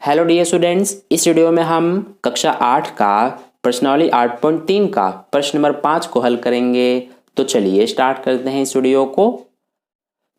Hello dear students, इस video में हम कक्षा 8 का प्रश्नावली 8.3 का प्रश्न नंबर 5 को हल करेंगे। तो चलिए स्टार्ट करते हैं इस वीडियो को।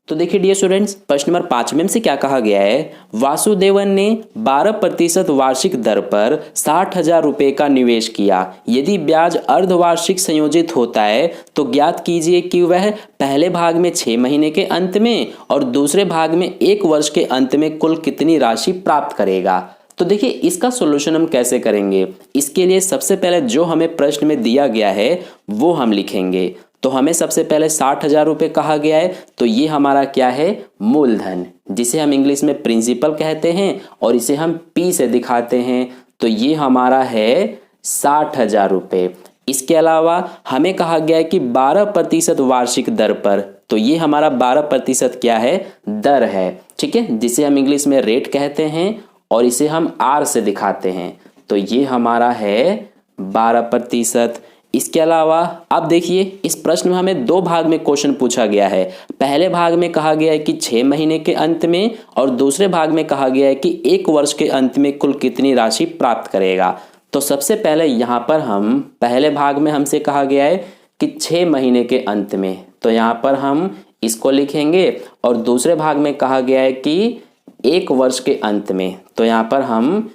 तो देखिए डियर स्टूडेंट्स, प्रश्न नंबर 5 में से क्या कहा गया है। वासुदेवन ने 12% वार्षिक दर पर 60,000 रुपये का निवेश किया। यदि ब्याज अर्धवार्षिक संयोजित होता है तो ज्ञात कीजिए कि वह पहले भाग में 6 महीने के अंत में और दूसरे भाग में 1 वर्ष के अंत में कुल कितनी राशि प्राप्त करेगा। तो देखिए इसका सॉल्यूशन हम कैसे करेंगे। इसके लिए सबसे पहले जो हमें प्रश्न में दिया गया है वो हम लिखेंगे। तो हमें सबसे पहले 60,000 रुपये कहा गया है, तो ये हमारा क्या है, मूलधन, जिसे हम इंग्लिश में प्रिंसिपल कहते हैं और इसे हम पी से दिखाते हैं। तो ये हमारा है 60,000 रुपये। इसके अलावा हमें कहा गया है कि 12% वार्षिक दर पर, तो ये हमारा 12% क्या है, दर है, ठीक है, जिसे हम इंग्लिश में रेट कहते हैं और इसे हम आर से दिखाते हैं। तो ये हमारा है 12%। इसके अलावा अब देखिए इस प्रश्न में हमें 2 भाग में क्वेश्चन पूछा गया है। पहले भाग में कहा गया है कि 6 महीने के अंत में और दूसरे भाग में कहा गया है कि 1 वर्ष के अंत में कुल कितनी राशि प्राप्त करेगा। तो सबसे पहले यहाँ पर हम पहले भाग में हमसे कहा गया है कि 6 महीने के अंत में, तो यहाँ पर हम इसको लिखेंगे और दूसरे भाग में कहा गया है कि 1 वर्ष के अंत में, तो यहाँ पर हम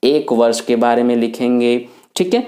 1 वर्ष के बारे में लिखेंगे, ठीक है।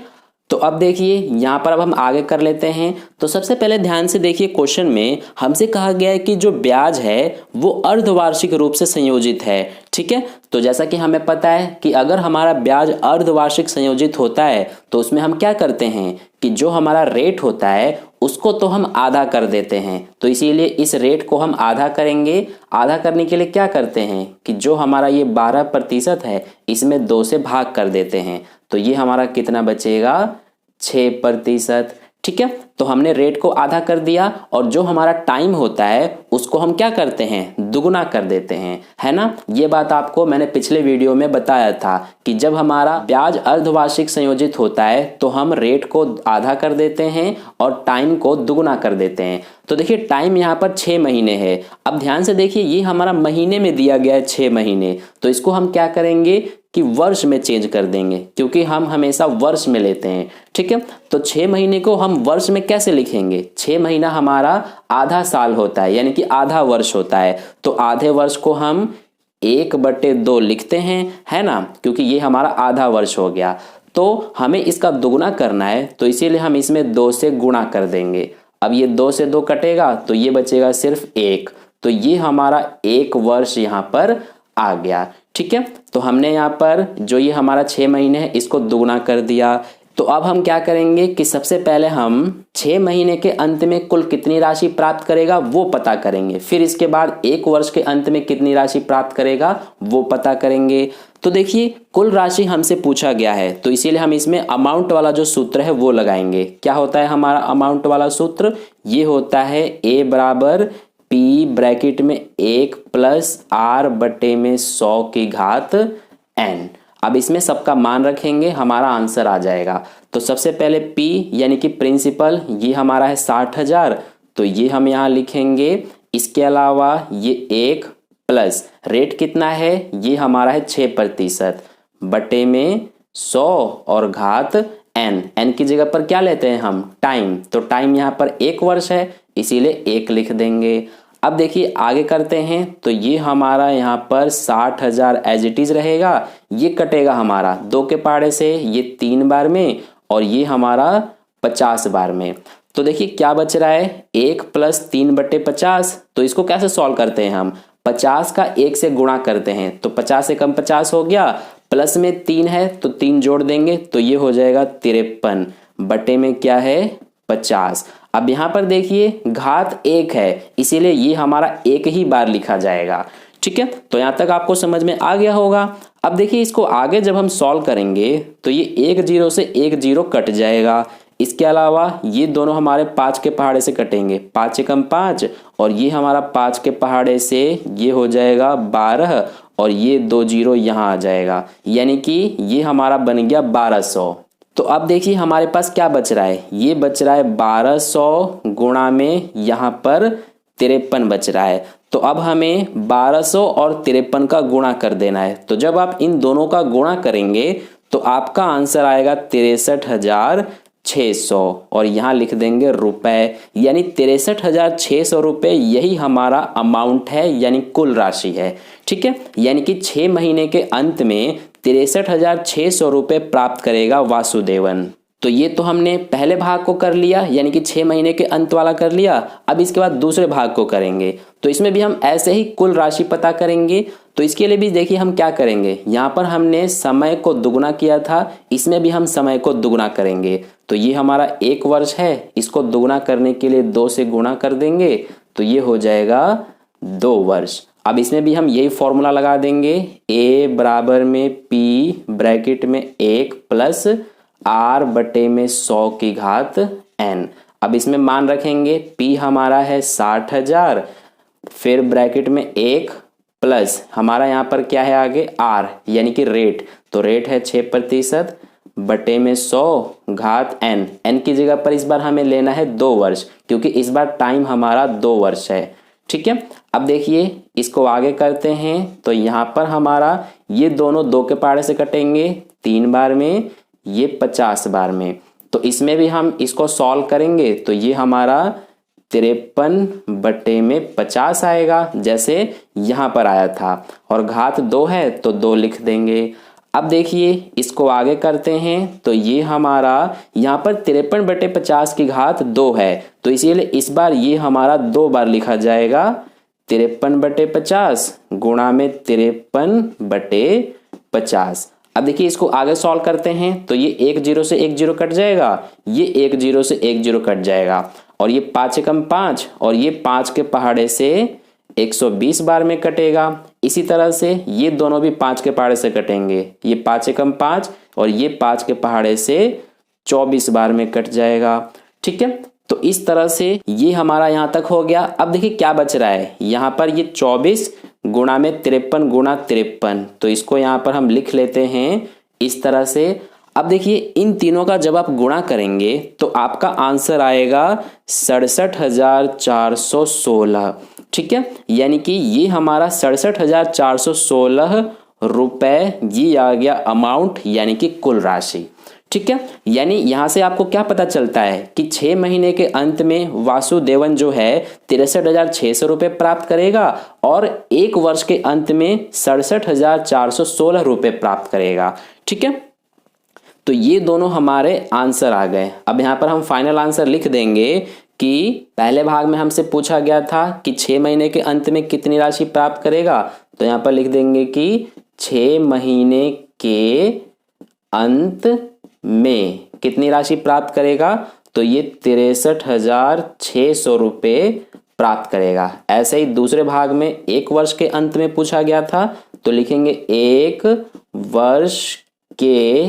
तो अब देखिए यहाँ पर अब हम आगे कर लेते हैं। तो सबसे पहले ध्यान से देखिए, क्वेश्चन में हमसे कहा गया है कि जो ब्याज है वो अर्धवार्षिक रूप से संयोजित है, ठीक है। तो जैसा कि हमें पता है कि अगर हमारा ब्याज अर्धवार्षिक संयोजित होता है तो उसमें हम क्या करते हैं कि जो हमारा रेट होता है उसको तो हम आधा कर देते हैं। तो इसीलिए इस रेट को हम आधा करेंगे। आधा करने के लिए क्या करते हैं कि जो हमारा ये 12% है इसमें 2 से भाग कर देते हैं। तो ये हमारा कितना बचेगा, 6%, ठीक है। तो हमने रेट को आधा कर दिया और जो हमारा टाइम होता है उसको हम क्या करते हैं, दुगुना कर देते हैं, है ना। ये बात आपको मैंने पिछले वीडियो में बताया था कि जब हमारा ब्याज अर्धवार्षिक संयोजित होता है तो हम रेट को आधा कर देते हैं और टाइम को दुगुना कर देते हैं। तो देखिए टाइम यहाँ पर 6 महीने है। अब ध्यान से देखिए ये हमारा महीने में दिया गया है 6 महीने, तो इसको हम क्या करेंगे कि वर्ष में चेंज कर देंगे, क्योंकि हम हमेशा वर्ष में लेते हैं, ठीक है। तो 6 महीने को हम वर्ष में कैसे लिखेंगे, 6 महीना हमारा आधा साल होता है, यानी कि आधा वर्ष होता है। तो आधे वर्ष को हम 1/2 लिखते हैं, है ना, क्योंकि ये हमारा आधा वर्ष हो गया। तो हमें इसका दुगुना करना है तो इसीलिए हम इसमें 2 से गुणा कर देंगे। अब ये 2 से 2 कटेगा तो ये बचेगा सिर्फ 1, तो ये हमारा 1 वर्ष यहाँ पर आ गया, ठीक है। तो हमने यहाँ पर जो ये हमारा 6 महीने है इसको दुगुना कर दिया। तो अब हम क्या करेंगे कि सबसे पहले हम 6 महीने के अंत में कुल कितनी राशि प्राप्त करेगा वो पता करेंगे, फिर इसके बाद 1 वर्ष के अंत में कितनी राशि प्राप्त करेगा वो पता करेंगे। तो देखिए कुल राशि हमसे पूछा गया है तो इसीलिए हम इसमें अमाउंट वाला जो सूत्र है वो लगाएंगे। क्या होता है हमारा अमाउंट वाला सूत्र, ये होता है A बराबर P ब्रैकेट में 1 प्लस R बटे में 100 की घात N। अब इसमें सबका मान रखेंगे, हमारा आंसर आ जाएगा। तो सबसे पहले P यानी कि प्रिंसिपल, ये हमारा है 60,000, तो ये हम यहाँ लिखेंगे। इसके अलावा ये 1 प्लस रेट कितना है, ये हमारा है 6% बटे में 100 और घात n की जगह पर क्या लेते हैं हम, टाइम। तो टाइम यहाँ पर 1 वर्ष है इसीलिए 1 लिख देंगे। अब देखिए आगे करते हैं। तो ये हमारा यहाँ पर 60,000 एज इट इज रहेगा, ये कटेगा हमारा 2 के पहाड़े से, ये 3 बार में और ये हमारा 50 बार में। तो देखिए क्या बच रहा है, 1 प्लस 3/50। तो इसको कैसे सॉल्व करते हैं हम, 50 का 1 से गुणा करते हैं, तो 50 से कम 50 हो गया, प्लस में 3 है तो 3 जोड़ देंगे तो ये हो जाएगा 53 बटे में क्या है 50। अब यहाँ पर देखिए घात 1 है इसीलिए ये हमारा 1 ही बार लिखा जाएगा, ठीक है। तो यहाँ तक आपको समझ में आ गया होगा। अब देखिए इसको आगे जब हम सॉल्व करेंगे तो ये 1 0 से 1 0 कट जाएगा। इसके अलावा ये दोनों हमारे 5 के पहाड़े से कटेंगे, 5 से कम 5 और ये हमारा 5 के पहाड़े से ये हो जाएगा 12 और ये 2 0 यहाँ आ जाएगा, यानी कि ये हमारा बन गया 1200। तो अब देखिए हमारे पास क्या बच रहा है, ये बच रहा है 1200 गुणा में यहाँ पर 53 बच रहा है। तो अब हमें 1200 और 53 का गुणा कर देना है। तो जब आप इन दोनों का गुणा करेंगे तो आपका आंसर आएगा 63,600 और यहाँ लिख देंगे रुपए, यानी 63,600 रुपये यही हमारा अमाउंट है, यानी कुल राशि है। ठीक है, यानी कि 6 महीने के अंत में 63,600 रुपये प्राप्त करेगा वासुदेवन। तो ये तो हमने पहले भाग को कर लिया, यानी कि 6 महीने के अंत वाला कर लिया। अब इसके बाद दूसरे भाग को करेंगे, तो इसमें भी हम ऐसे ही कुल राशि पता करेंगे। तो इसके लिए भी देखिए हम क्या करेंगे, यहाँ पर हमने समय को दुगुना किया था, इसमें भी हम समय को दुगुना करेंगे। तो ये हमारा 1 वर्ष है, इसको दुगुना करने के लिए 2 से गुणा कर देंगे, तो ये हो जाएगा 2 वर्ष। अब इसमें भी हम यही फॉर्मूला लगा देंगे, a बराबर में p ब्रैकेट में 1 प्लस r बटे में 100 की घात n। अब इसमें मान रखेंगे p हमारा है 60,000, फिर ब्रैकेट में 1 प्लस हमारा यहाँ पर क्या है आगे r, यानी कि रेट। तो रेट है 6% बटे में 100 घात n। n की जगह पर इस बार हमें लेना है 2 वर्ष, क्योंकि इस बार टाइम हमारा 2 वर्ष है। ठीक है, अब देखिए इसको आगे करते हैं। तो यहाँ पर हमारा ये दोनों 2 के पहाड़े से कटेंगे 3 बार में, ये 50 बार में। तो इसमें भी हम इसको सॉल्व करेंगे, तो ये हमारा 53 बटे में 50 आएगा, जैसे यहाँ पर आया था, और घात 2 है तो 2 लिख देंगे। अब देखिए इसको आगे करते हैं, तो ये हमारा यहाँ पर 53 बटे 50 की घात 2 है, तो इसीलिए इस बार ये हमारा 2 बार लिखा जाएगा। 53 बटे 50 गुणा में 53 बटे 50। अब देखिए इसको आगे सॉल्व करते हैं, तो ये 1 0 से 1 0 कट जाएगा, ये 1 0 से 1 0 कट जाएगा, और ये 5 एकम 5, और ये 5 के पहाड़े से 120 बार में कटेगा। इसी तरह से ये दोनों भी 5 के पहाड़े से कटेंगे, ये 5 एकम 5 और ये 5 के पहाड़े से 24 बार में कट जाएगा। ठीक है, तो इस तरह से ये हमारा यहाँ तक हो गया। अब देखिए क्या बच रहा है, यहाँ पर ये 24 गुणा में 53 गुणा 53, तो इसको यहाँ पर हम लिख लेते हैं इस तरह से। अब देखिए इन तीनों का जब आप गुणा करेंगे तो आपका आंसर आएगा 67,416। ठीक है, यानी कि ये हमारा 67,416 रुपए ये आ गया अमाउंट, यानी कि कुल राशि। ठीक है, यानी यहाँ से आपको क्या पता चलता है कि 6 महीने के अंत में वासुदेवन जो है 63,600 रुपये प्राप्त करेगा और 1 वर्ष के अंत में 67,416 रुपये प्राप्त करेगा। ठीक है, तो ये दोनों हमारे आंसर आ गए। अब यहाँ पर हम फाइनल आंसर लिख देंगे कि पहले भाग में हमसे पूछा गया था कि 6 महीने के अंत में कितनी राशि प्राप्त करेगा, तो यहाँ पर लिख देंगे कि 6 महीने के अंत में कितनी राशि प्राप्त करेगा, तो ये 63,600 रुपये प्राप्त करेगा। ऐसे ही दूसरे भाग में 1 वर्ष के अंत में पूछा गया था, तो लिखेंगे 1 वर्ष के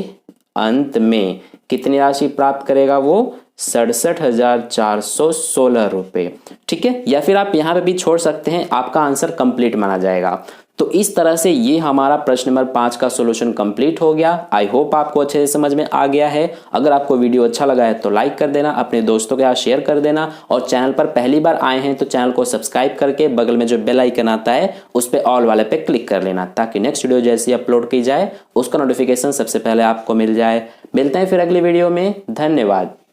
अंत में कितनी राशि प्राप्त करेगा, वो 67,416 रुपये। ठीक है, या फिर आप यहाँ पे भी छोड़ सकते हैं, आपका आंसर कंप्लीट माना जाएगा। तो इस तरह से ये हमारा प्रश्न नंबर 5 का सॉल्यूशन कंप्लीट हो गया। आई होप आपको अच्छे से समझ में आ गया है। अगर आपको वीडियो अच्छा लगा है तो लाइक कर देना, अपने दोस्तों के साथ शेयर कर देना, और चैनल पर पहली बार आए हैं तो चैनल को सब्सक्राइब करके बगल में जो बेल आइकन आता है उस पर ऑल वाले पे क्लिक कर लेना, ताकि नेक्स्ट वीडियो जैसी अपलोड की जाए उसका नोटिफिकेशन सबसे पहले आपको मिल जाए। मिलते हैं फिर अगली वीडियो में, धन्यवाद।